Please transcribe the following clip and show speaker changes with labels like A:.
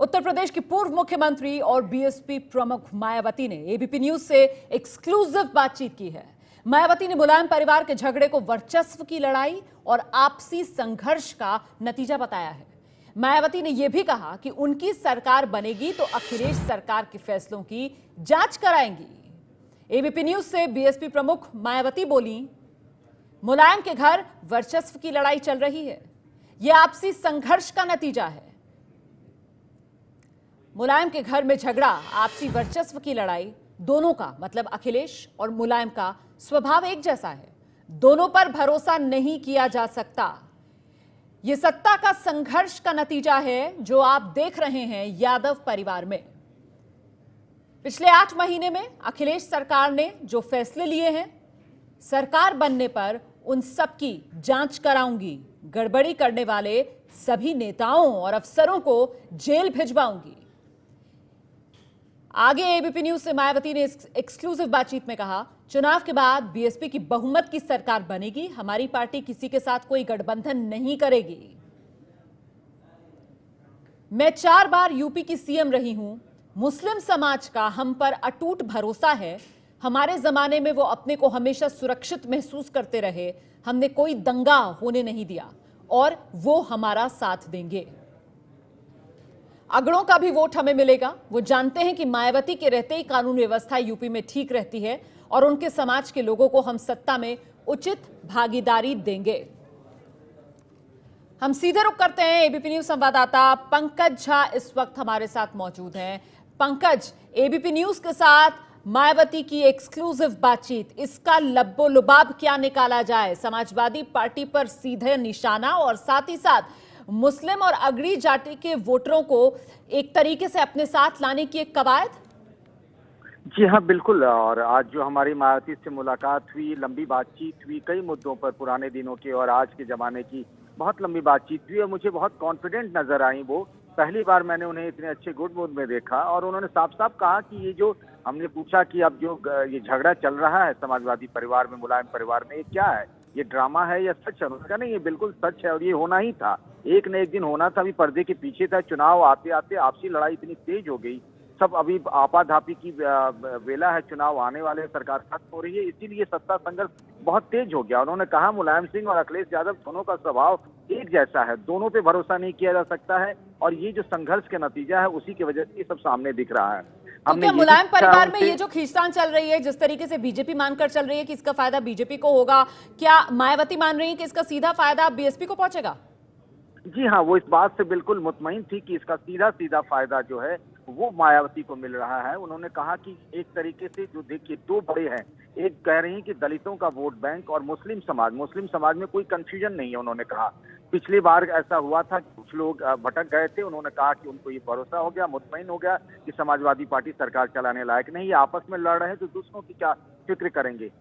A: उत्तर प्रदेश की पूर्व मुख्यमंत्री और बीएसपी प्रमुख मायावती ने एबीपी न्यूज से एक्सक्लूसिव बातचीत की है। मायावती ने मुलायम परिवार के झगड़े को वर्चस्व की लड़ाई और आपसी संघर्ष का नतीजा बताया है। मायावती ने यह भी कहा कि उनकी सरकार बनेगी तो अखिलेश सरकार के फैसलों की जांच कराएंगी। एबीपी न्यूज से बीएसपी प्रमुख मायावती बोली, मुलायम के घर वर्चस्व की लड़ाई चल रही है, यह आपसी संघर्ष का नतीजा है। मुलायम के घर में झगड़ा आपसी वर्चस्व की लड़ाई, दोनों का मतलब अखिलेश और मुलायम का स्वभाव एक जैसा है। दोनों पर भरोसा नहीं किया जा सकता। यह सत्ता का संघर्ष का नतीजा है जो आप देख रहे हैं यादव परिवार में। पिछले 8 महीने में अखिलेश सरकार ने जो फैसले लिए हैं, सरकार बनने पर उन सब की जांच कराऊंगी। गड़बड़ी करने वाले सभी नेताओं और अफसरों को जेल भिजवाऊंगी। आगे एबीपी न्यूज से मायावती ने एक्सक्लूसिव बातचीत में कहा, चुनाव के बाद बीएसपी की बहुमत की सरकार बनेगी। हमारी पार्टी किसी के साथ कोई गठबंधन नहीं करेगी। मैं 4 बार यूपी की सीएम रही हूं। मुस्लिम समाज का हम पर अटूट भरोसा है। हमारे जमाने में वो अपने को हमेशा सुरक्षित महसूस करते रहे। हमने कोई दंगा होने नहीं दिया और वो हमारा साथ देंगे। अगड़ों का भी वोट हमें मिलेगा। वो जानते हैं कि मायावती के रहते ही कानून व्यवस्था यूपी में ठीक रहती है और उनके समाज के लोगों को हम सत्ता में उचित भागीदारी देंगे। हम सीधे रुख करते हैं। एबीपी न्यूज संवाददाता पंकज झा इस वक्त हमारे साथ मौजूद हैं। पंकज, एबीपी न्यूज के साथ मायावती की एक्सक्लूसिव बातचीत, इसका लब्बो लुबाब क्या निकाला जाए? समाजवादी पार्टी पर सीधे निशाना और साथ ही साथ मुस्लिम और अगड़ी जाति के वोटरों को एक तरीके से अपने साथ लाने की एक कवायद।
B: जी हाँ, बिल्कुल। और आज जो हमारी मायावती से मुलाकात हुई, लंबी बातचीत हुई, कई मुद्दों पर, पुराने दिनों के और आज के जमाने की बहुत लंबी बातचीत हुई और मुझे बहुत कॉन्फिडेंट नजर आई वो। पहली बार मैंने उन्हें इतने अच्छे गुड मूड में देखा और उन्होंने साफ साफ कहा कि ये जो हमने पूछा कि अब जो ये झगड़ा चल रहा है समाजवादी परिवार में, मुलायम परिवार में, ये क्या है? ये ड्रामा है या सच है? उन्होंने कहा नहीं, ये बिल्कुल सच है और ये होना ही था। एक न एक दिन होना था, अभी पर्दे के पीछे था। चुनाव आते आते आपसी लड़ाई इतनी तेज हो गई, सब अभी आपाधापी की वेला है। चुनाव आने वाले, सरकार खत्म हो रही है, इसीलिए सत्ता संघर्ष बहुत तेज हो गया। उन्होंने कहा मुलायम सिंह और अखिलेश यादव दोनों का स्वभाव एक जैसा है, दोनों पे भरोसा नहीं किया जा सकता है और ये जो संघर्ष का नतीजा है उसी की वजह से ये सब सामने दिख रहा है।
A: तो क्या मुलायम परिवार में ये जो खींचतान चल रही है, जिस तरीके से बीजेपी मानकर चल रही है कि इसका फायदा बीजेपी को होगा, क्या मायावती मान रही है कि इसका सीधा फायदा बीएसपी को पहुंचेगा?
B: जी हाँ, वो इस बात से बिल्कुल मुतमईन थी कि इसका सीधा सीधा फायदा जो है वो मायावती को मिल रहा है। उन्होंने कहा कि एक तरीके से जो देखिए, 2 बड़े हैं। एक कह रही हैं कि दलितों का वोट बैंक और मुस्लिम समाज में कोई कंफ्यूजन नहीं है। उन्होंने कहा पिछली बार ऐसा हुआ था कि कुछ लोग भटक गए थे। उन्होंने कहा कि उनको ये भरोसा हो गया, मुतमईन हो गया कि समाजवादी पार्टी सरकार चलाने लायक नहीं, आपस में लड़ रहे हैं तो दूसरों की क्या फिक्र करेंगे।